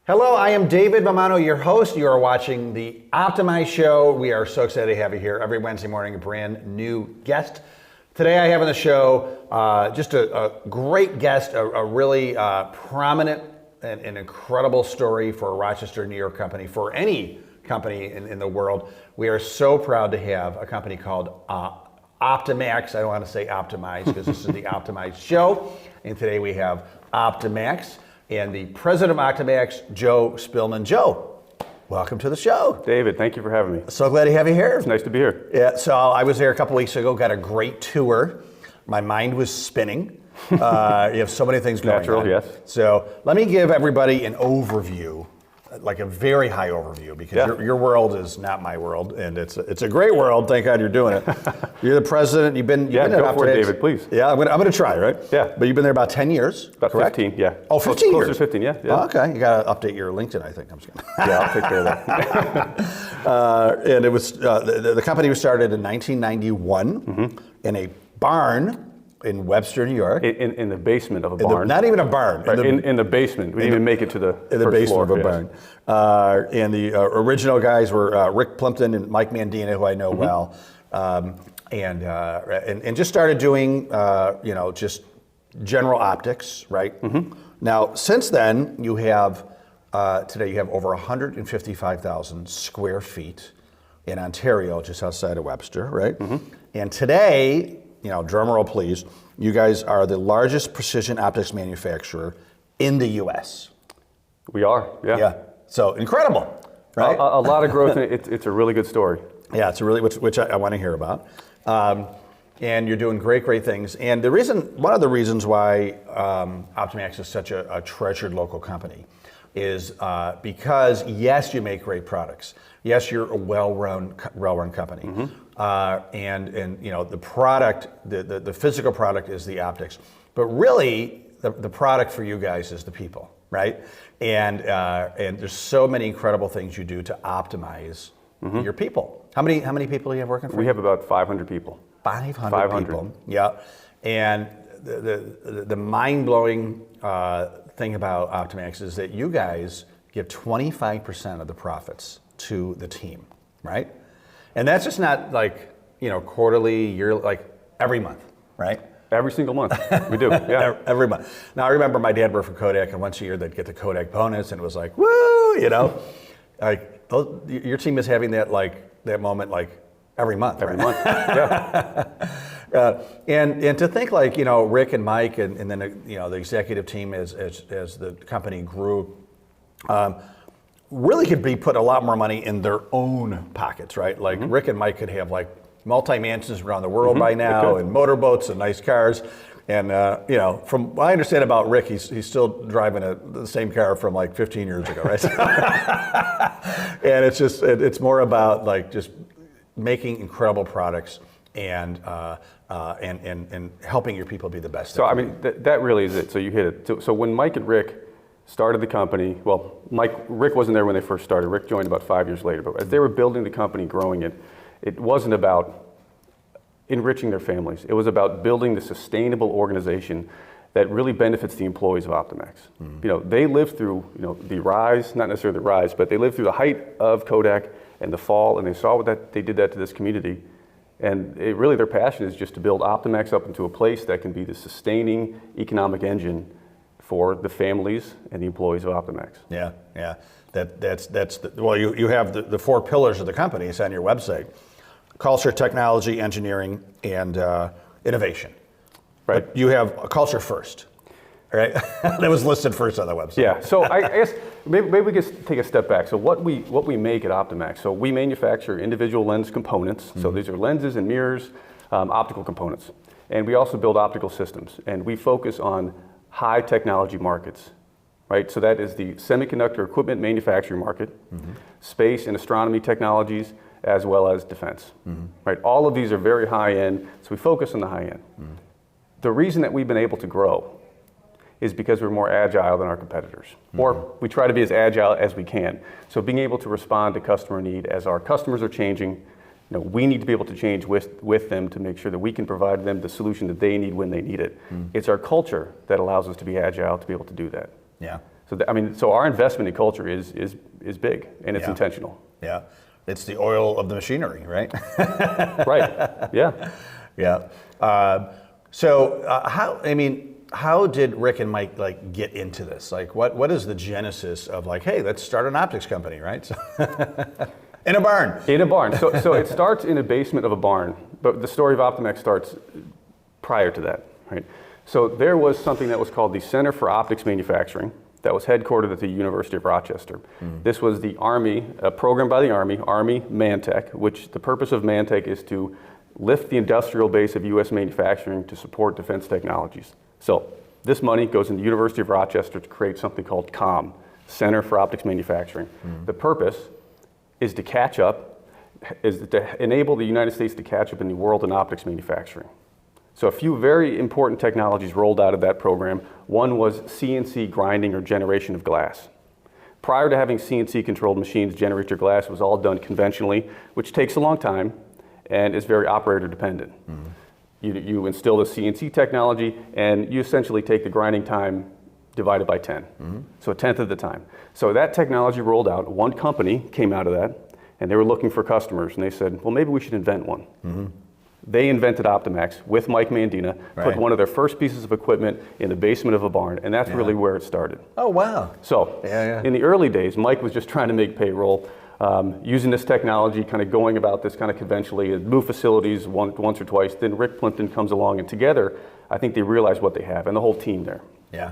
Hello, I am David Mammano, your host. You are watching the Optimax Show. We are so excited to have you here every Wednesday morning, a brand new guest. Today I have on the show just a great guest, a really prominent and incredible story for a Rochester, New York company, for any company in the world. We are so proud to have a company called Optimax. I don't want to say Optimize because this is the Optimax Show. And today we have Optimax and the president of Optimax, Joe Spilman. Joe, welcome to the show. David, thank you for having me. So glad to have you here. It's nice to be here. Yeah, so I was there a couple weeks ago, got a great tour. My mind was spinning. You have so many things going on. Natural, yes. So let me give everybody an overview, like a very high overview, because your world is not my world, and it's a great world. Thank God you're doing it. You're the president. You've been go at for it, David, please. Yeah, I'm gonna try, right? Yeah. But you've been there about 10 years, about correct? 15, yeah. Oh, 15 Close years. to 15, yeah. Oh, okay, you gotta update your LinkedIn, I think. I'm just kidding. Yeah, I'll take care of that. And it was the company was started in 1991 in a barn in Webster, New York. In the basement of a barn. Not even a barn. Right, in the basement. We didn't even make it to the in the basement floor, of a barn. And the original guys were Rick Plimpton and Mike Mandina, who I know well, and just started doing just general optics, right? Now, since then, you have today you have over 155,000 square feet in Ontario, just outside of Webster, right? And today, drum roll please, you guys are the largest precision optics manufacturer in the U.S. We are, yeah. Yeah, so incredible, right? A lot of growth, and it's a really good story. Yeah, it's a really, which I want to hear about. And you're doing great things. And one of the reasons why Optimax is such a treasured local company is because, yes, you make great products. Yes, you're a well-run company. And the product, the physical product is the optics. But really, the product for you guys is the people, right? And there's so many incredible things you do to optimize your people. How many people do you have working for you? We have about 500 people. 500 people, yeah. And the mind-blowing thing about Optimax is that you guys give 25% of the profits to the team, right? And that's just not like, quarterly, yearly, like every month, right? Every single month, we do, yeah. Every month. Now, I remember my dad worked for Kodak, and once a year they'd get the Kodak bonus, and it was like, woo, Like, your team is having that moment, like, every month, Every right? month, yeah. And to think like, Rick and Mike and then, the executive team as the company grew, really could be put a lot more money in their own pockets, right? Like Rick and Mike could have like multi-mansions around the world by now and motorboats and nice cars. And, from what I understand about Rick, he's still driving the same car from like 15 years ago, right? And it's more about like just making incredible products and helping your people be the best. So, I mean, that really is it. So you hit it. So when Mike and Rick started the company, well, Rick wasn't there when they first started. Rick joined about 5 years later. But as they were building the company, growing it, it wasn't about enriching their families. It was about building the sustainable organization that really benefits the employees of Optimax. They lived through, the rise, not necessarily the rise, but they lived through the height of Kodak and the fall, and they saw they did that to this community. And really their passion is just to build Optimax up into a place that can be the sustaining economic engine for the families and the employees of Optimax. Yeah. You have the four pillars of the company. It's on your website: culture, technology, engineering, and innovation. Right. But you have a culture first, right? That was listed first on the website. Yeah. So I guess maybe we could take a step back. So what we make at Optimax. So we manufacture individual lens components. So these are lenses and mirrors, optical components, and we also build optical systems. And we focus on high technology markets, right? So that is the semiconductor equipment manufacturing market, space and astronomy technologies, as well as defense, right? All of these are very high end, so we focus on the high end. The reason that we've been able to grow is because we're more agile than our competitors, or we try to be as agile as we can. So being able to respond to customer need as our customers are changing, we need to be able to change with them to make sure that we can provide them the solution that they need when they need it. It's our culture that allows us to be agile to be able to do that. Yeah. So so our investment in culture is big, and it's Yeah. intentional. Yeah. It's the oil of the machinery, right? Right. Yeah. Yeah. How did Rick and Mike like get into this? Like, what is the genesis of like, hey, let's start an optics company, right? So in a barn. In a barn. So it starts in a basement of a barn, but the story of Optimax starts prior to that, right? So there was something that was called the Center for Optics Manufacturing that was headquartered at the University of Rochester. This was the Army, a program by the Army Mantech, which the purpose of Mantech is to lift the industrial base of U.S. manufacturing to support defense technologies. So this money goes in the University of Rochester to create something called COM, Center for Optics Manufacturing. The purpose is to catch up, is to enable the United States to catch up in the world in optics manufacturing. So a few very important technologies rolled out of that program. One was CNC grinding or generation of glass. Prior to having CNC controlled machines generate your glass, it was all done conventionally, which takes a long time and is very operator dependent. You instill the CNC technology and you essentially take the grinding time divided by 10. So a tenth of the time. So that technology rolled out. One company came out of that and they were looking for customers and they said, well, maybe we should invent one. They invented Optimax with Mike Mandina, put one of their first pieces of equipment in the basement of a barn, and that's really where it started. Oh, wow. So in the early days, Mike was just trying to make payroll, using this technology, kind of going about this kind of conventionally, move facilities once or twice. Then Rick Plimpton comes along, and together, I think they realize what they have, and the whole team there. Yeah.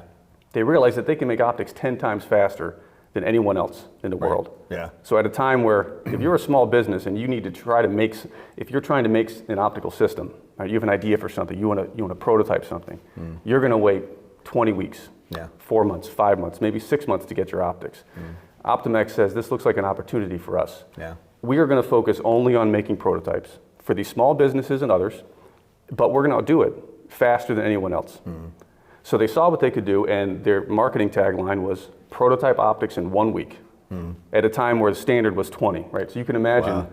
They realize that they can make optics 10 times faster than anyone else in the world. Yeah. So at a time where if you're a small business and you need to try to make, if you're trying to make an optical system, right, you have an idea for something, you want to prototype something, you're going to wait 20 weeks, 4 months, 5 months, maybe 6 months to get your optics. Optimax says this looks like an opportunity for us. We are going to focus only on making prototypes for these small businesses and others, but we're going to do it faster than anyone else. So they saw what they could do, and their marketing tagline was prototype optics in 1 week, at a time where the standard was 20, right? So you can imagine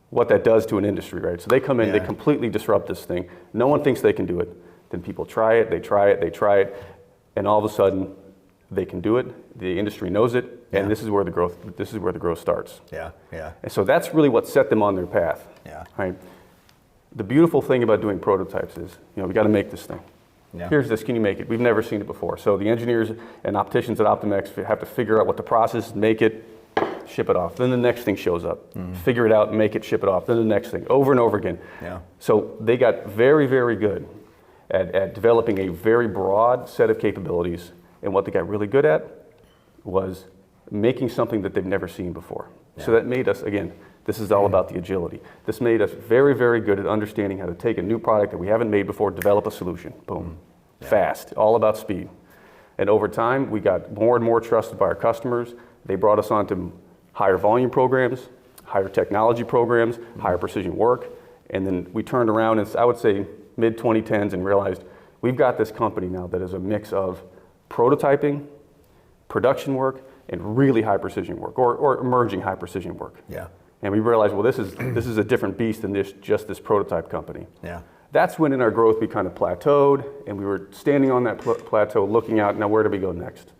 what that does to an industry, right? So they come in, they completely disrupt this thing. No one thinks they can do it. Then people try it, they try it, they try it, and all of a sudden they can do it. The industry knows it, and this is where the growth starts. And so that's really what set them on their path. Right? The beautiful thing about doing prototypes is, we got to make this thing. Here's this, can you make it? We've never seen it before. So the engineers and opticians at Optimax have to figure out what the process is, make it, ship it off. Then the next thing shows up. Figure it out, make it, ship it off. Then the next thing, over and over again. So they got very, very good at developing a very broad set of capabilities. And what they got really good at was making something that they've never seen before. So that made us, again, this is all about the agility. This made us very, very good at understanding how to take a new product that we haven't made before, develop a solution. Boom. Fast. All about speed. And over time, we got more and more trusted by our customers. They brought us on to higher volume programs, higher technology programs, higher precision work. And then we turned around in, I would say, mid-2010s and realized we've got this company now that is a mix of prototyping, production work, and really high precision work, or emerging high precision work. And we realized, well, this is a different beast than just this prototype company. That's when in our growth we kind of plateaued, and we were standing on that plateau looking out, now where do we go next?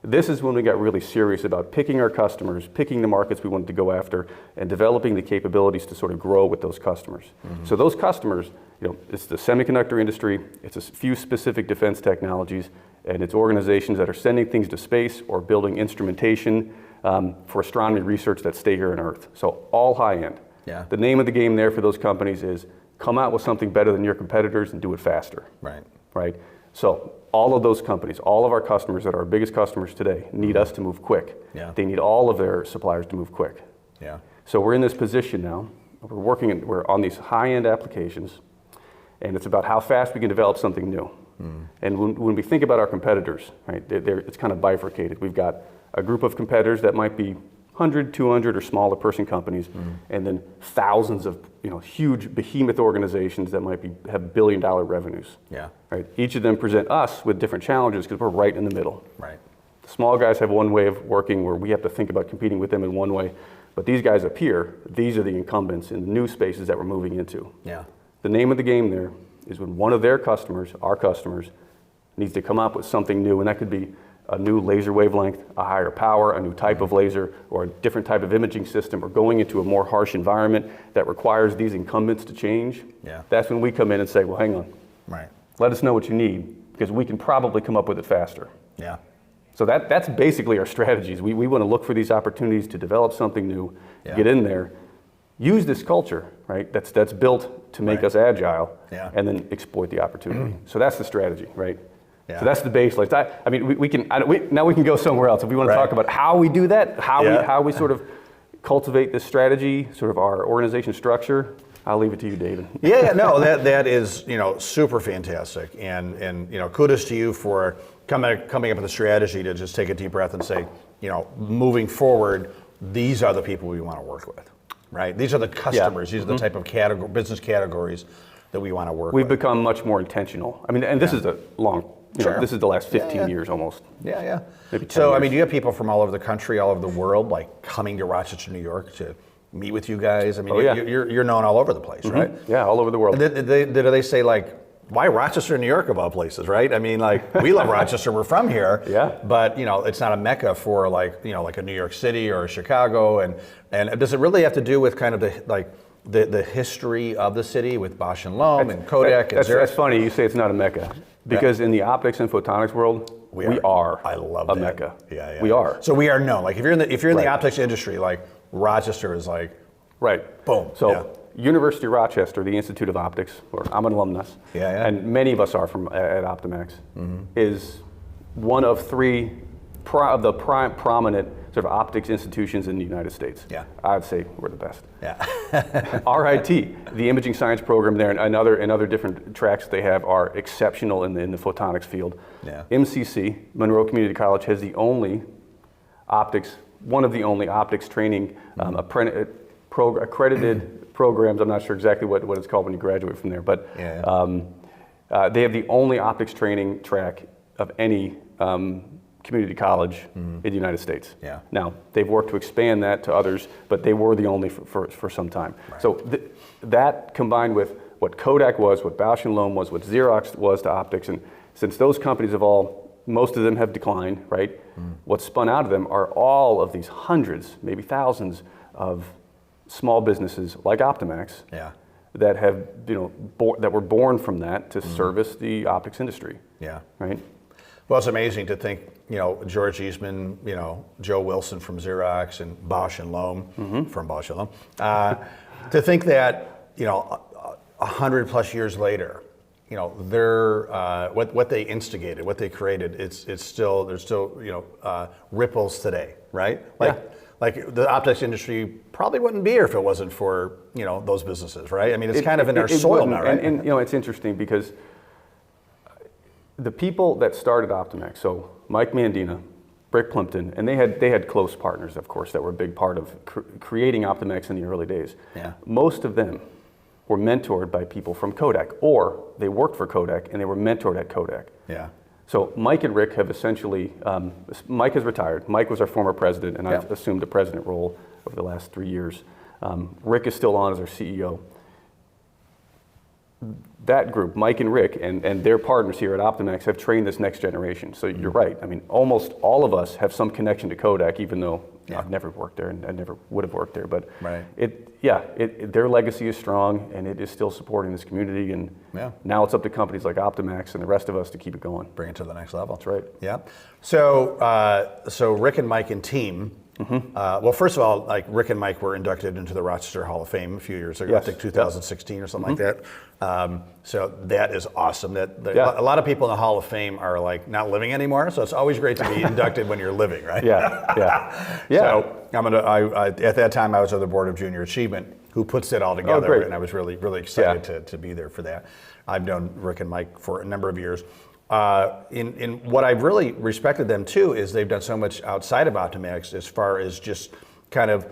This is when we got really serious about picking our customers, picking the markets we wanted to go after, and developing the capabilities to sort of grow with those customers. So those customers, it's the semiconductor industry, it's a few specific defense technologies, and it's organizations that are sending things to space or building instrumentation for astronomy research that stay here on Earth. So all high end. The name of the game there for those companies is come out with something better than your competitors and do it faster. Right? So all of those companies, all of our customers that are our biggest customers today need us to move quick. They need all of their suppliers to move quick. So we're in this position now. We're on these high-end applications, and it's about how fast we can develop something new. And when we think about our competitors, right, it's kind of bifurcated. We've got a group of competitors that might be 100, 200 or smaller person companies, and then thousands of huge behemoth organizations that might have billion-dollar revenues. Right? Each of them present us with different challenges because we're right in the middle. The small guys have one way of working where we have to think about competing with them in one way, but these guys up here, these are the incumbents in the new spaces that we're moving into. The name of the game there is when one of their customers, our customers, needs to come up with something new, and that could be a new laser wavelength, a higher power, a new type of laser, or a different type of imaging system, or going into a more harsh environment that requires these incumbents to change, that's when we come in and say, well, hang on. Right. Let us know what you need, because we can probably come up with it faster. Yeah. So that's basically our strategies. We want to look for these opportunities to develop something new, get in there, use this culture, right? That's built to make us agile, and then exploit the opportunity. So that's the strategy, right? Yeah. So that's the base. Like I mean, now we can go somewhere else if we want to talk about how we do that, how we sort of cultivate this strategy, sort of our organization structure. I'll leave it to you, David. No, that is super fantastic, and kudos to you for coming up with a strategy to just take a deep breath and say, moving forward, these are the people we want to work with, right? These are the customers. These are the type of business categories that we want to work with. We've become much more intentional. I mean, and this is a long. This is the last 15 years almost. Yeah. Maybe 10 so years. I mean, do you have people from all over the country, all over the world, like coming to Rochester, New York to meet with you guys? I mean, you're known all over the place, right? Yeah, all over the world. Did they say like, why Rochester, New York of all places, right? I mean, like, we love Rochester, we're from here. Yeah. But it's not a mecca for like a New York City or a Chicago, and does it really have to do with kind of the history of the city with Bosch and Lomb and Kodak and Xerox? That's funny you say it's not a mecca, because in the optics and photonics world, we are I love a that. mecca. Yeah. We are. So we are known. Like if you're in the optics industry, like Rochester is like boom. So University of Rochester, the Institute of Optics, or I'm an alumnus, and many of us are from at Optimax, is one of three of the prominent sort of optics institutions in the United States. Yeah. I'd say we're the best. Yeah. RIT, the imaging science program there, and other different tracks they have are exceptional in the photonics field. Yeah. MCC, Monroe Community College, has one of the only optics training accredited programs. I'm not sure exactly what it's called when you graduate from there, but they have the only optics training track of any community college in the United States. Yeah. Now, they've worked to expand that to others, but they were the only for some time. Right. So that combined with what Kodak was, what Bausch & Lomb was, what Xerox was to optics, and since those companies most of them have declined, right? What spun out of them are all of these hundreds, maybe thousands of small businesses like Optimax that have, that were born from that to service the optics industry. Yeah. Right? Well, it's amazing to think, George Eastman, Joe Wilson from Xerox, and Bosch and Lomb from Bosch and Lomb, to think that, 100 plus years later, they're what they instigated, what they created, there's still ripples today, right? Like the optics industry probably wouldn't be here if it wasn't for those businesses, right? I mean, it's kind of in our soil now, right? And it's interesting because the people that started Optimax, so Mike Mandina, Rick Plimpton, and they had close partners, of course, that were a big part of creating Optimax in the early days. Yeah. Most of them were mentored by people from Kodak, or they worked for Kodak and they were mentored at Kodak. Yeah. So Mike and Rick have essentially, Mike has retired. Mike was our former president, and I've assumed the president role over the last 3 years. Rick is still on as our CEO. That group, Mike and Rick, and their partners here at Optimax have trained this next generation. So you're right. I mean, almost all of us have some connection to Kodak, even though I've never worked there and I never would have worked there. But their legacy is strong, and it is still supporting this community. And now it's up to companies like Optimax and the rest of us to keep it going. Bring it to the next level. That's right. Yeah. So Rick and Mike and team. Well, first of all, like Rick and Mike were inducted into the Rochester Hall of Fame a few years ago, I think 2016 or something like that. So that is awesome. A lot of people in the Hall of Fame are like not living anymore, so it's always great to be inducted when you're living, right? So at that time I was on the board of Junior Achievement, who puts it all together, and I was really, really excited to be there for that. I've known Rick and Mike for a number of years. In what I've really respected them too is they've done so much outside of Optimax as far as just kind of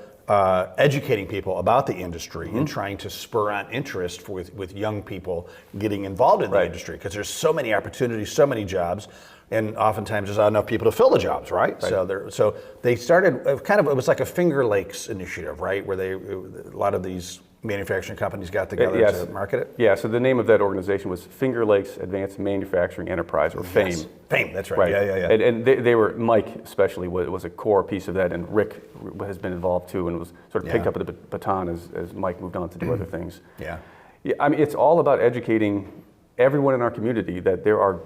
educating people about the industry and trying to spur on interest with young people getting involved in the industry, because there's so many opportunities, so many jobs, and oftentimes there's not enough people to fill the jobs, right? So they started it was like a Finger Lakes initiative, right, where a lot of these manufacturing companies got together Yes. to market it? Yeah, so the name of that organization was Finger Lakes Advanced Manufacturing Enterprise, or FAME. Yes. FAME, that's right. Yeah. And they were, Mike especially was a core piece of that, and Rick has been involved too, and was sort of picked up the baton as Mike moved on to do other things. Yeah. Yeah, I mean, it's all about educating everyone in our community that there are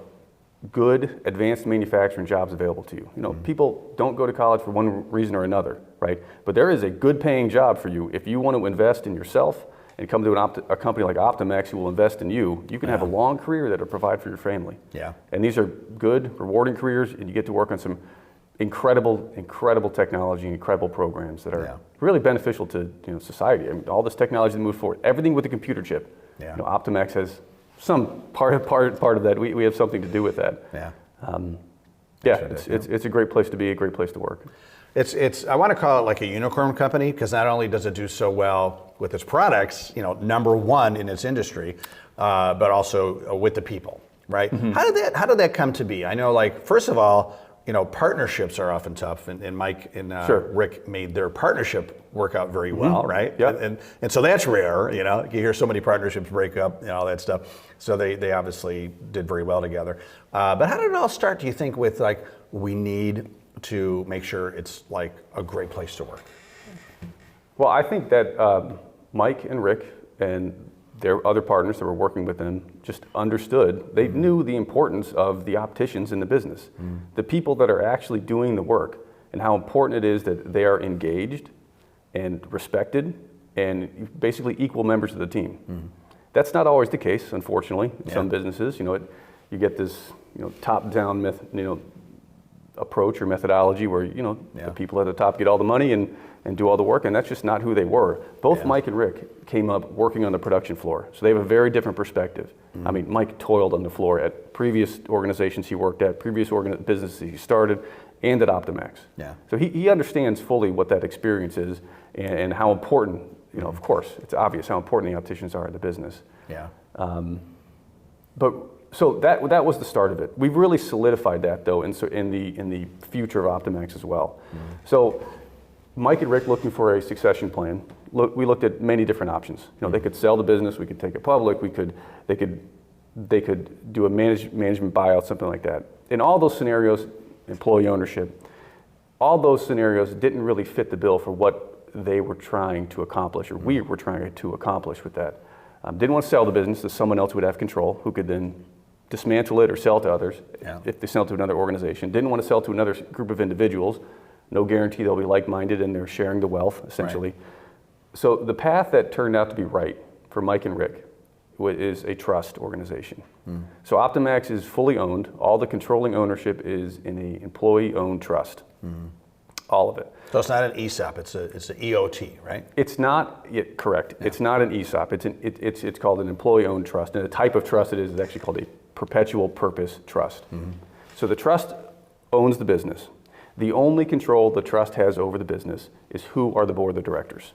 good advanced manufacturing jobs available to you. You know, people don't go to college for one reason or another, right? But there is a good paying job for you. If you want to invest in yourself and come to a company like Optimax who will invest in you, you can have a long career that will provide for your family. Yeah. And these are good, rewarding careers, and you get to work on some incredible technology, incredible programs that are really beneficial to society. I mean, all this technology that moves forward, everything with the computer chip. Yeah. Optimax has some part of that. We have something to do with that. Yeah. It's a great place to be, a great place to work. It's I want to call it like a unicorn company, because not only does it do so well with its products, number one in its industry, but also with the people, right? Mm-hmm. How did that come to be? I know, like, first of all, partnerships are often tough, and Mike and Rick made their partnership work out very well, right? Yep. And so that's rare, you hear so many partnerships break up and all that stuff. So they obviously did very well together. But how did it all start, do you think, with like, we need to make sure it's like a great place to work? Well, I think that Mike and Rick and their other partners that were working with them just understood. They knew the importance of the opticians in the business, the people that are actually doing the work, and how important it is that they are engaged and respected and basically equal members of the team. That's not always the case, unfortunately, in some businesses. You get this top-down approach or methodology where the people at the top get all the money and do all the work, and that's just not who they were. Both Mike and Rick came up working on the production floor, so they have a very different perspective. I mean, Mike toiled on the floor at previous organizations he worked at, previous businesses he started, and at Optimax. Yeah. So he understands fully what that experience is and how important, of course, it's obvious how important the opticians are in the business. Yeah. So that was the start of it. We've really solidified that, though, in the future of Optimax as well. So Mike and Rick, looking for a succession plan, we looked at many different options. They could sell the business, we could take it public, they could do a management buyout, something like that. In all those scenarios, employee ownership, all those scenarios didn't really fit the bill for what they were trying to accomplish, or we were trying to accomplish with that. Didn't want to sell the business, so someone else would have control, who could then dismantle it or sell to others if they sell to another organization. Didn't want to sell to another group of individuals. No guarantee they'll be like-minded and they're sharing the wealth, essentially. Right. So the path that turned out to be right for Mike and Rick is a trust organization. So Optimax is fully owned. All the controlling ownership is in an employee-owned trust. All of it. So it's not an ESOP, it's an EOT, right? It's not, correct. Yeah. It's not an ESOP. It's called an employee-owned trust. And the type of trust it is actually called a perpetual purpose trust. So the trust owns the business. The only control the trust has over the business is who are the board of directors.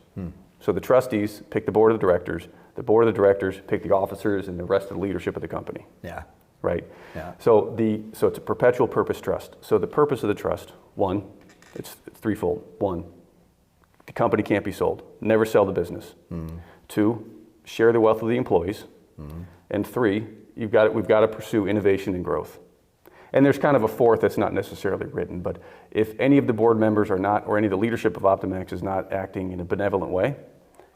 So the trustees pick the board of directors. The board of the directors pick the officers and the rest of the leadership of the company. Yeah. Right? Yeah. So it's a perpetual purpose trust. So the purpose of the trust, one, it's threefold. One, the company can't be sold. Never sell the business. Two, share the wealth of the employees. And three, we've got to pursue innovation and growth. And there's kind of a fourth that's not necessarily written, but if any of the board members are not, or any of the leadership of Optimax is not acting in a benevolent way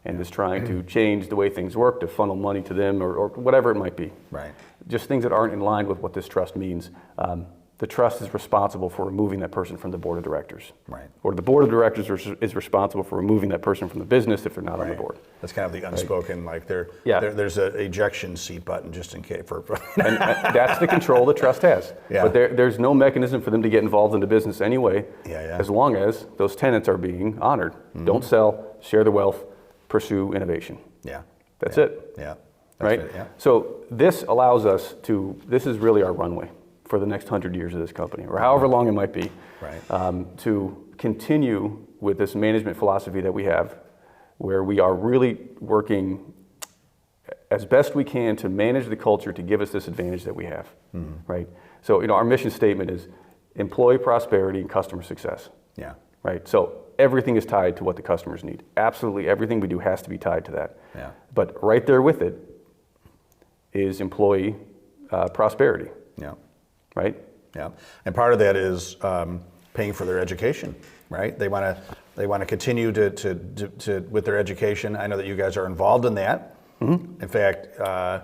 and is trying to change the way things work to funnel money to them or whatever it might be. Right. Just things that aren't in line with what this trust means. The trust is responsible for removing that person from the board of directors. Right. Or the board of directors is responsible for removing that person from the business if they're not on the board. That's kind of the unspoken, like there's an ejection seat button just in case. And that's the control the trust has. Yeah. But there's no mechanism for them to get involved in the business anyway, as long as those tenets are being honored. Don't sell, share the wealth, pursue innovation. Yeah. That's it. Yeah. Right? It, yeah. So this allows us this is really our runway for the next 100 years of this company, or however long it might be, to continue with this management philosophy that we have, where we are really working as best we can to manage the culture to give us this advantage that we have, right? So, our mission statement is employee prosperity and customer success. Yeah. Right. So everything is tied to what the customers need. Absolutely everything we do has to be tied to that. Yeah. But right there with it is employee prosperity. Yeah. Right? Yeah. And part of that is paying for their education, right? They want to continue to with their education. I know that you guys are involved in that. Mm-hmm. In fact,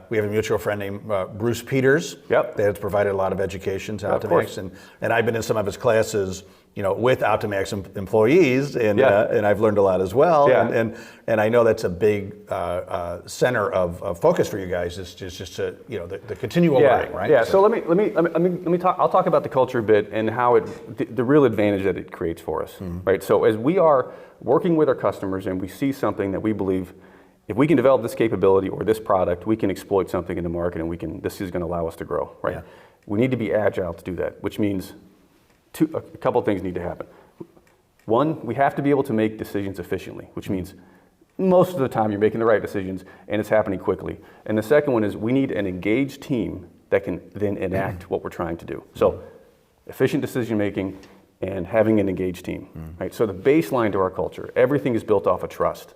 we have a mutual friend named Bruce Peters. Yep. That has provided a lot of education to Of Optimax, course. and I've been in some of his classes, with Optimax employees, and I've learned a lot as well. Yeah. And I know that's a big center of focus for you guys is just to the continual learning, right? Yeah. So let me talk. I'll talk about the culture a bit and how the real advantage that it creates for us, right? So as we are working with our customers and we see something that we believe, if we can develop this capability or this product, we can exploit something in the market, and this is going to allow us to grow, right? Yeah. We need to be agile to do that, which means a couple of things need to happen. One, we have to be able to make decisions efficiently, which means most of the time you're making the right decisions and it's happening quickly. And the second one is we need an engaged team that can then enact what we're trying to do. So efficient decision making and having an engaged team, right? So the baseline to our culture, everything is built off of trust,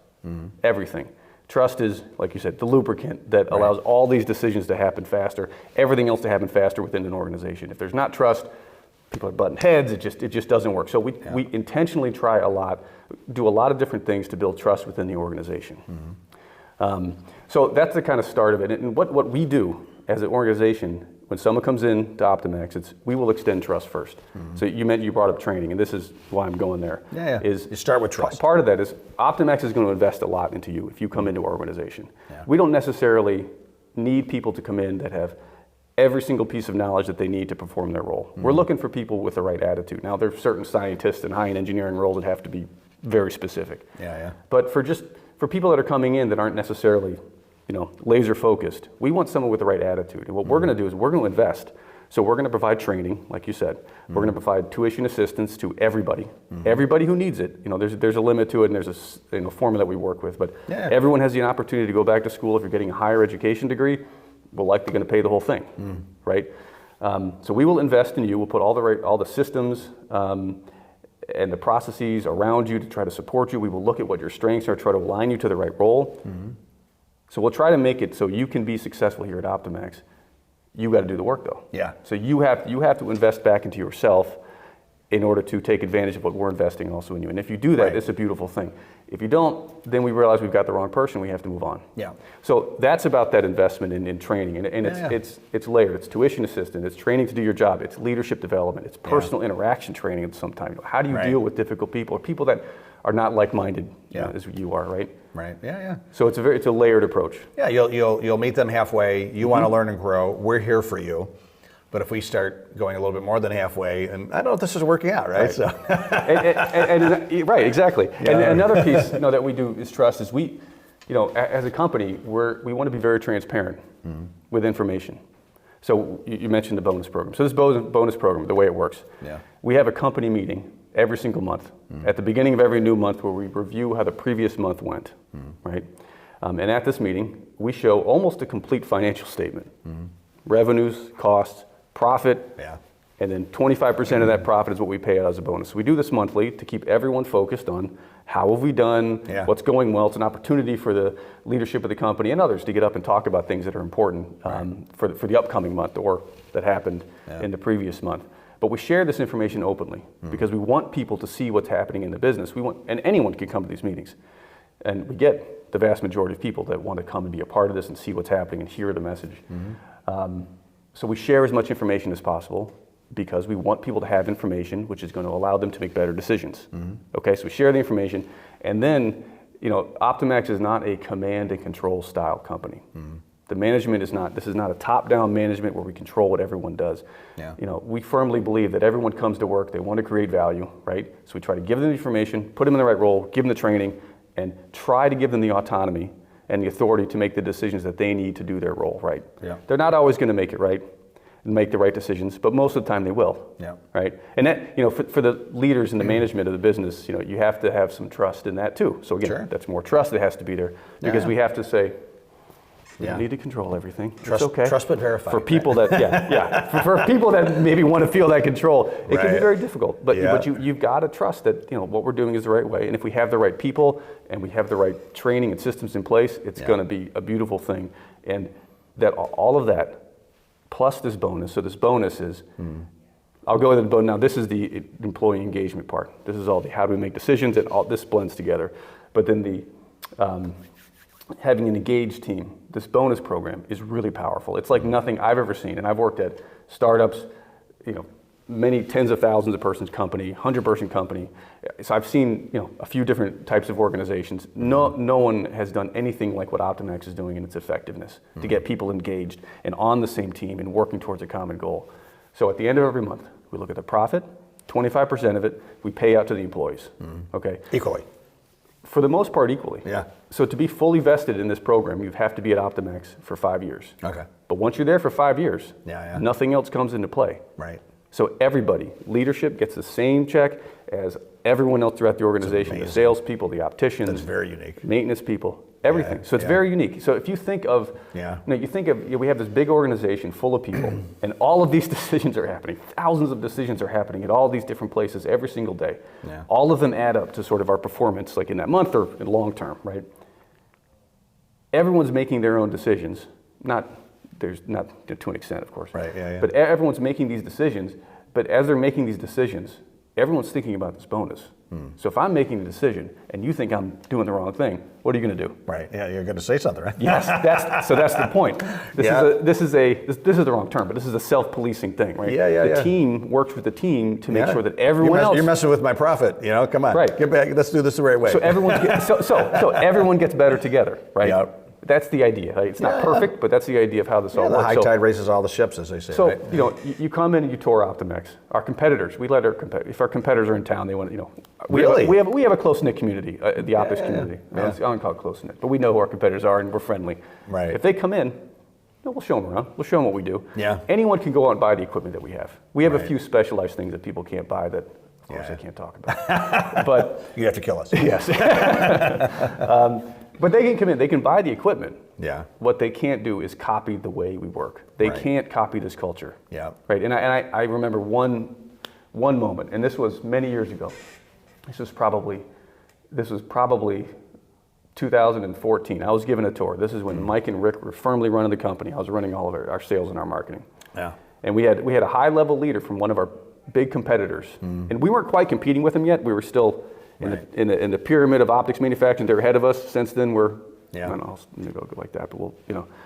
everything. Trust is, like you said, the lubricant that allows all these decisions to happen faster, everything else to happen faster within an organization. If there's not trust, people are butting heads, it just doesn't work. So we intentionally try do a lot of different things to build trust within the organization. So that's the kind of start of it. And what we do as an organization, when someone comes in to Optimax, we will extend trust first. So you brought up training, and this is why I'm going there. Is you start with trust. Part of that is Optimax is going to invest a lot into you if you come into our organization. Yeah. We don't necessarily need people to come in that have every single piece of knowledge that they need to perform their role. We're looking for people with the right attitude. Now, there are certain scientists and high-end engineering roles that have to be very specific. But for people that are coming in that aren't necessarily, laser focused, we want someone with the right attitude. And what we're going to do is we're going to invest. So we're going to provide training, like you said. We're going to provide tuition assistance to everybody, everybody who needs it. There's a limit to it, and there's a formula that we work with. But everyone has the opportunity to go back to school. If you're getting a higher education degree, we're likely going to pay the whole thing, right? So we will invest in you. We'll put all the systems and the processes around you to try to support you. We will look at what your strengths are, try to align you to the right role. So we'll try to make it so you can be successful here at Optimax. You got to do the work though. Yeah. So you have to invest back into yourself in order to take advantage of what we're investing also in you. And if you do that, it's a beautiful thing. If you don't, then we realize we've got the wrong person, we have to move on. Yeah. So that's about that investment in training. And it's layered. It's tuition assistance, it's training to do your job, it's leadership development, it's personal interaction training at some time. How do you deal with difficult people or people that are not like-minded as you are, right? Right. Yeah. So it's a layered approach. Yeah, you'll meet them halfway. You want to learn and grow. We're here for you. But if we start going a little bit more than halfway, and I don't know if this is working out, right? So. Right, exactly. Yeah. And another piece that we do is trust. Is we, as a company, we want to be very transparent with information. So you mentioned the bonus program. So this bonus program, the way it works, we have a company meeting every single month at the beginning of every new month where we review how the previous month went, right? And at this meeting, we show almost a complete financial statement, revenues, costs, profit, and then 25% of that profit is what we pay out as a bonus. So we do this monthly to keep everyone focused on how have we done, what's going well. It's an opportunity for the leadership of the company and others to get up and talk about things that are important for the upcoming month or that happened in the previous month. But we share this information openly because we want people to see what's happening in the business. And anyone can come to these meetings. And we get the vast majority of people that want to come and be a part of this and see what's happening and hear the message. So we share as much information as possible because we want people to have information which is going to allow them to make better decisions. Okay, so we share the information, and then, Optimax is not a command and control style company. The management this is not a top-down management where we control what everyone does. We firmly believe that everyone comes to work, they want to create value, right? So we try to give them the information, put them in the right role, give them the training, and try to give them the autonomy and the authority to make the decisions that they need to do their role right. They're not always going to make it right and make the right decisions, but most of the time they will. Right? And that, for the leaders and the management of the business, you have to have some trust in that too. So again, that's more trust that has to be there because we have to say, We don't need to control everything. Trust, it's okay. Trust but verify. For people that, for people that maybe want to feel that control, it can be very difficult. But you've got to trust that what we're doing is the right way. And if we have the right people and we have the right training and systems in place, it's going to be a beautiful thing. And that all of that, plus this bonus. So this bonus is, I'll go with the bonus. Now this is the employee engagement part. This is all the how do we make decisions, and all this blends together. But then the having an engaged team, this bonus program is really powerful. It's like nothing I've ever seen. And I've worked at startups, many tens of thousands of persons company, 100-person company. So I've seen a few different types of organizations. No one has done anything like what Optimax is doing in its effectiveness to get people engaged and on the same team and working towards a common goal. So at the end of every month, we look at the profit, 25% of it, we pay out to the employees, okay? Equally. For the most part, equally. Yeah. So to be fully vested in this program, you have to be at Optimax for 5 years. Okay. But once you're there for 5 years, Yeah. nothing else comes into play. Right. So everybody, leadership gets the same check as everyone else throughout the organization, the salespeople, the opticians. That's very unique. Maintenance people, everything. Yeah, So it's very unique. So if you think of, we have this big organization full of people, and all of these decisions are happening. Thousands of decisions are happening at all these different places every single day. Yeah. All of them add up to sort of our performance, like in that month or in long term, right? Everyone's making their own decisions, not to an extent, of course. Right, But everyone's making these decisions, but as they're making these decisions, everyone's thinking about this bonus. So if I'm making a decision and you think I'm doing the wrong thing, what are you going to do? Right. Yeah, you're going to say something, right? Yes, that's the point. This is the wrong term, but this is a self-policing thing, right? The team works with the team to make sure that everyone else. You're messing with my profit, Come on. Right. Get back. Let's do this the right way. So so everyone gets better together, right? Yep. That's the idea. Right? It's not perfect, but that's the idea of how this all the works. high tide raises all the ships, as they say. So right? you come in and you tour Optimax. Our competitors, we let if our competitors are in town, they want we have a close knit community, the optics community. I don't call it close knit, but we know who our competitors are and we're friendly. Right. If they come in, we'll show them around. We'll show them what we do. Yeah. Anyone can go out and buy the equipment that we have. We have a few specialized things that people can't buy that, of course, I can't talk about. But you have to kill us. Yes. But they can come in, they can buy the equipment. Yeah. What they can't do is copy the way we work. They can't copy this culture. Yeah. Right. And I remember one moment, and this was many years ago. This was probably 2014. I was given a tour. This is when Mike and Rick were firmly running the company. I was running all of our sales and our marketing. Yeah. And we had a high level leader from one of our big competitors, and we weren't quite competing with them yet. We were still in the pyramid of optics manufacturing. They're ahead of us. Since then, we're I don't know, I'll go like that, but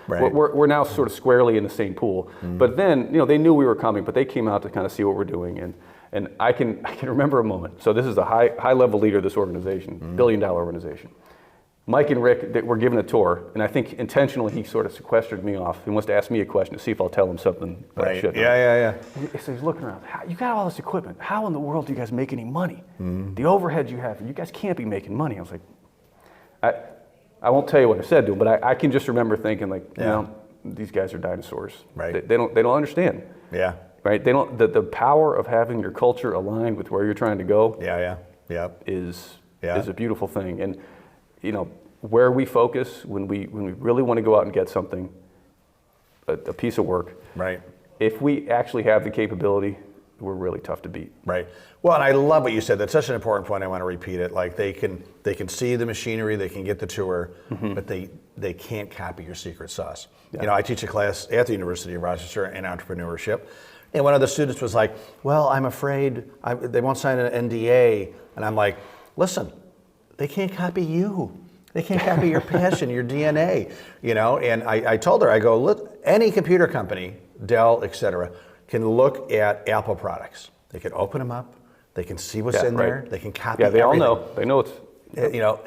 we're now sort of squarely in the same pool. But then they knew we were coming, but they came out to kind of see what we're doing, and I can remember a moment. So this is the high level leader of this organization, $1 billion organization. Mike and Rick were given a tour, and I think intentionally he sort of sequestered me off. He wants to ask me a question to see if I'll tell him something that I shouldn't. Yeah. So he's looking around. You got all this equipment. How in the world do you guys make any money? The overhead you have, you guys can't be making money. I was like, I won't tell you what I said to him, but I can just remember thinking these guys are dinosaurs. Right. They don't understand. Yeah. Right. They don't. The power of having your culture aligned with where you're trying to go. Yeah. Is a beautiful thing. And where we focus when we really want to go out and get something, a piece of work. Right. If we actually have the capability, we're really tough to beat. Right. Well, and I love what you said. That's such an important point. I want to repeat it. Like they can see the machinery, they can get the tour, but they can't copy your secret sauce. Yeah. I teach a class at the University of Rochester in entrepreneurship, and one of the students was like, "Well, I'm afraid they won't sign an NDA," and I'm like, "Listen, they can't copy you. They can't copy your passion, your DNA, And I told her, I go, look, any computer company, Dell, et cetera, can look at Apple products. They can open them up. They can see what's in there. They can copy everything. Yeah, they all know. They know it's...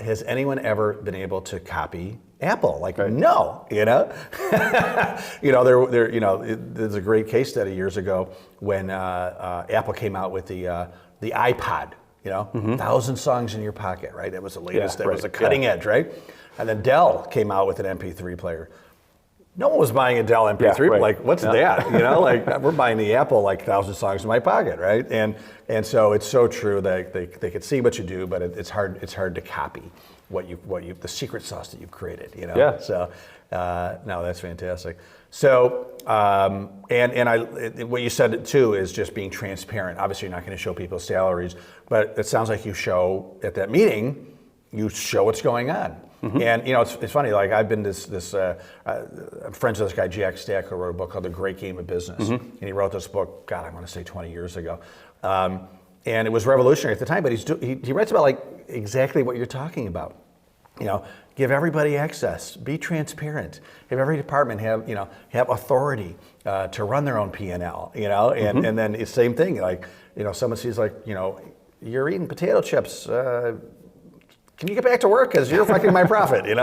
has anyone ever been able to copy Apple? Like, no, there's a great case study years ago when Apple came out with the iPod. 1,000 songs in your pocket, right? That was the latest. That was the cutting edge, right? And then Dell came out with an MP3 player. No one was buying a Dell MP3. But like, what's that? Like we're buying the Apple, like 1,000 songs in my pocket, right? And so it's so true that they could see what you do, but it's hard to copy. the secret sauce that you've created, you know? Yeah. So, no, that's fantastic. So, what you said too is just being transparent. Obviously, you're not going to show people's salaries, but it sounds like you show at that meeting, you show what's going on. Mm-hmm. And it's funny. Like I've been I'm friends with this guy Jack Stack, who wrote a book called The Great Game of Business, mm-hmm. and he wrote this book. God, I want to say 20 years ago, and it was revolutionary at the time. But he writes about like exactly what you're talking about. Give everybody access, be transparent, have every department have authority to run their own P&L, mm-hmm. and then it's the same thing, like, someone sees like, you're eating potato chips, can you get back to work because you're affecting my profit, Yeah.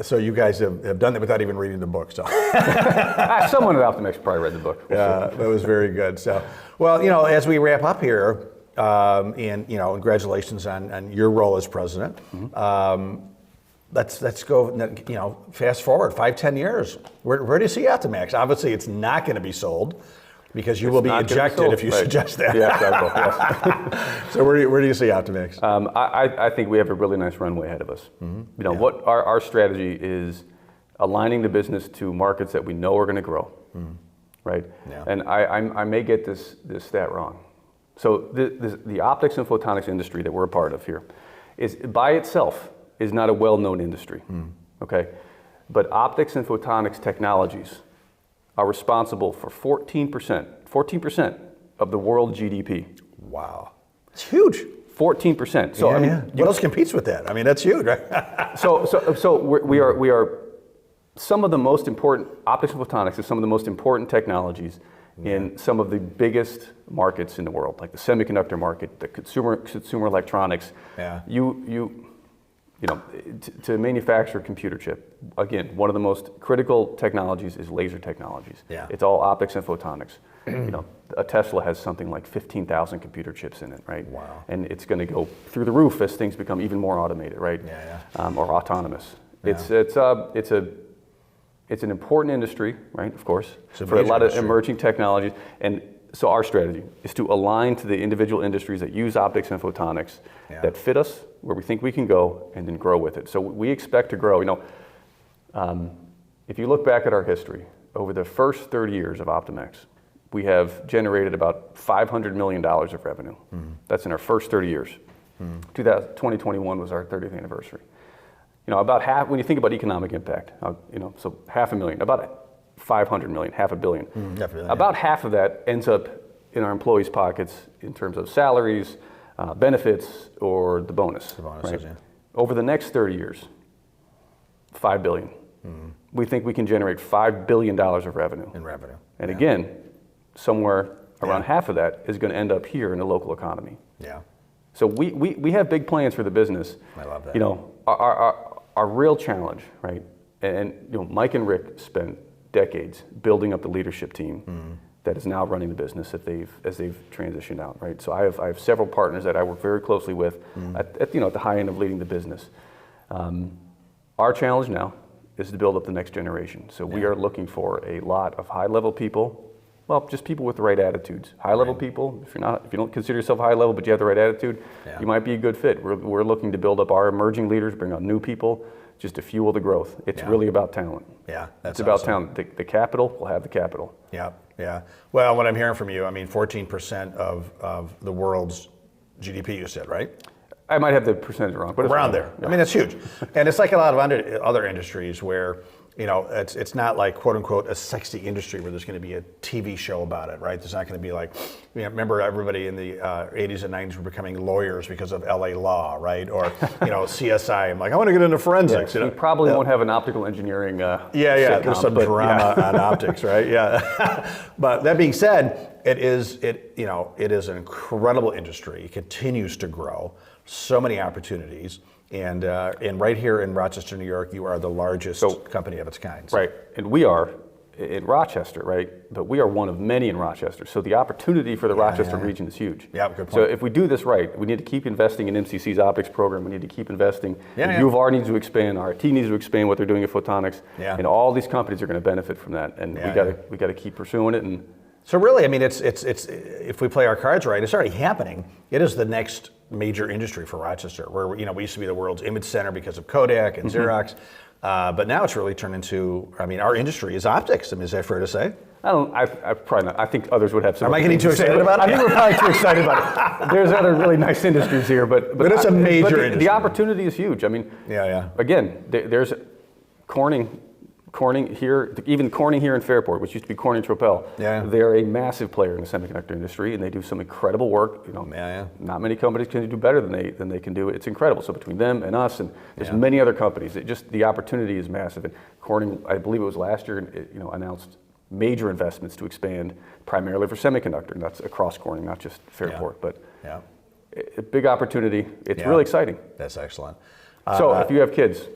So you guys have done that without even reading the book, so. Someone at Optimax probably read the book. Yeah, that was very good. So, well, as we wrap up here, and congratulations on your role as president. Mm-hmm. Let's go. Fast forward 5-10 years. Where do you see Optimax? Obviously, it's not going to be sold because you will be ejected if you suggest that. Yes, I will. Yes. So where do you see Optimax? I think we have a really nice runway ahead of us. Mm-hmm. What our strategy is aligning the business to markets that we know are going to grow, mm-hmm. right? Yeah. And I may get this stat wrong. So the optics and photonics industry that we're a part of here is by itself is not a well-known industry, okay? But optics and photonics technologies are responsible for 14% of the world GDP. Wow, it's huge. 14%. So what else competes with that? I mean, that's huge, right? So we are some of the most important, optics and photonics is some of the most important technologies in some of the biggest markets in the world, like the semiconductor market, the consumer electronics. Yeah. To manufacture a computer chip, again, one of the most critical technologies is laser technologies. Yeah. It's all optics and photonics. A Tesla has something like 15,000 computer chips in it, right? Wow. And it's going to go through the roof as things become even more automated, right? Yeah. Or autonomous. Yeah. It's an important industry, right, of course, for a lot of emerging technologies. And so our strategy is to align to the individual industries that use optics and photonics that fit us, where we think we can go, and then grow with it. So we expect to grow. If you look back at our history, over the first 30 years of Optimax, we have generated about $500 million of revenue. Mm-hmm. That's in our first 30 years. Mm-hmm. 2021 was our 30th anniversary. About half, when you think about economic impact, so $500,000, about 500 million, $500 million. About half of that ends up in our employees' pockets in terms of salaries, benefits, or the bonus. The bonuses, right? Yeah. Over the next 30 years, $5 billion. Mm-hmm. We think we can generate $5 billion of revenue. And again, somewhere around half of that is going to end up here in the local economy. Yeah. So we have big plans for the business. I love that. Our real challenge, right? And Mike and Rick spent decades building up the leadership team that is now running the business as they've transitioned out, right? So I have several partners that I work very closely with at the high end of leading the business. Our challenge now is to build up the next generation. So we are looking for a lot of high-level people. Well, just people with the right attitudes. High-level people, if you don't consider yourself high level, but you have the right attitude, you might be a good fit. We're looking to build up our emerging leaders, bring on new people, just to fuel the growth. It's really about talent. Yeah, that's about talent. The capital will have the capital. Yeah, yeah. Well, what I'm hearing from you, 14% of the world's GDP, you said, right? I might have the percentage wrong, but it's around there. Yeah. That's huge. And it's like a lot of other industries where it's not like, quote unquote, a sexy industry where there's going to be a TV show about it, right? There's not going to be like, remember everybody in the 80s and 90s were becoming lawyers because of LA Law, right? Or, CSI. I'm like, I want to get into forensics. You probably won't have an optical engineering sitcom, there's some drama on optics, right? Yeah. But that being said, it is an incredible industry. It continues to grow. So many opportunities. And right here in Rochester, New York, you are the largest company of its kind. Right, and we are in Rochester, right? But we are one of many in Rochester. So the opportunity for the Rochester region is huge. Yeah, good point. So if we do this right, we need to keep investing in MCC's optics program. We need to keep investing. U of R needs to expand. RIT needs to expand what they're doing in photonics. Yeah. And all these companies are going to benefit from that. And we got to keep pursuing it. And so really, it's if we play our cards right, it's already happening. It is the next major industry for Rochester, where we used to be the world's image center because of Kodak and Xerox, but now it's really turned into. I mean, our industry is optics. I mean, is that fair to say? I probably not. I think others would have some. Am I getting too excited about it? I think we're probably too excited about it. There's other really nice industries here, but it's a major industry. The opportunity is huge. I mean, Again, there's Corning here, even Corning here in Fairport, which used to be Corning Propel. They're a massive player in the semiconductor industry, and they do some incredible work. Not many companies can do better than they can do. It's incredible. So between them and us, and there's many other companies. The opportunity is massive. And Corning, I believe it was last year, announced major investments to expand primarily for semiconductor, and that's across Corning, not just Fairport, but a big opportunity. It's really exciting. That's excellent. So if you have kids,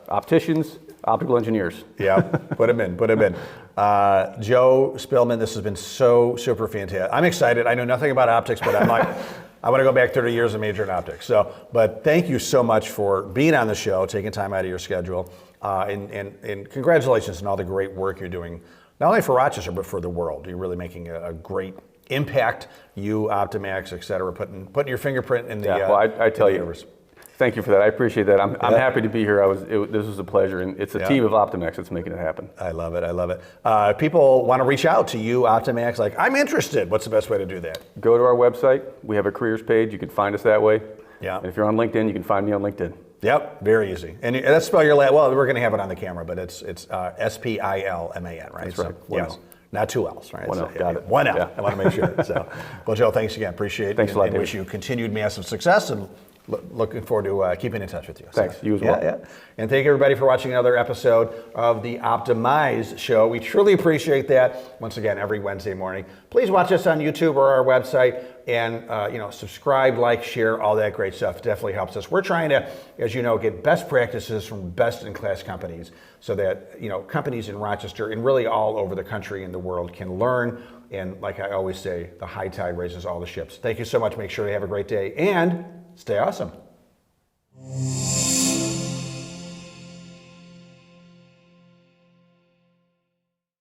opticians, optical engineers. Put them in. Joe Spilman, this has been so super fantastic. I'm excited. I know nothing about optics, but I'm like, I want to go back 30 years and major in optics. But thank you so much for being on the show, taking time out of your schedule, and congratulations on all the great work you're doing. Not only for Rochester, but for the world. You're really making a great impact. You, Optimax, et cetera, putting your fingerprint in the I tell you, universe. Thank you for that. I appreciate that. I'm happy to be here. This was a pleasure, and it's a team of Optimax that's making it happen. I love it. People want to reach out to you, Optimax, like, I'm interested. What's the best way to do that? Go to our website. We have a careers page. You can find us that way. And if you're on LinkedIn, you can find me on LinkedIn. Very easy. And let's spell your last. Well, we're going to have it on the camera, but it's Spilman, right? That's right. Not two L's, right? One L. Got it. One L. I want to make sure. Well, Joe, thanks again. Appreciate it. Thanks a lot, David. Wish you continued massive success, and looking forward to keeping in touch with you. Thanks. You as well. And thank you, everybody, for watching another episode of the Optimize Show. We truly appreciate that. Once again, every Wednesday morning. Please watch us on YouTube or our website, and subscribe, like, share, all that great stuff. It definitely helps us. We're trying to, as you know, get best practices from best-in-class companies, so that companies in Rochester and really all over the country and the world can learn. And like I always say, the high tide raises all the ships. Thank you so much. Make sure to have a great day and stay awesome.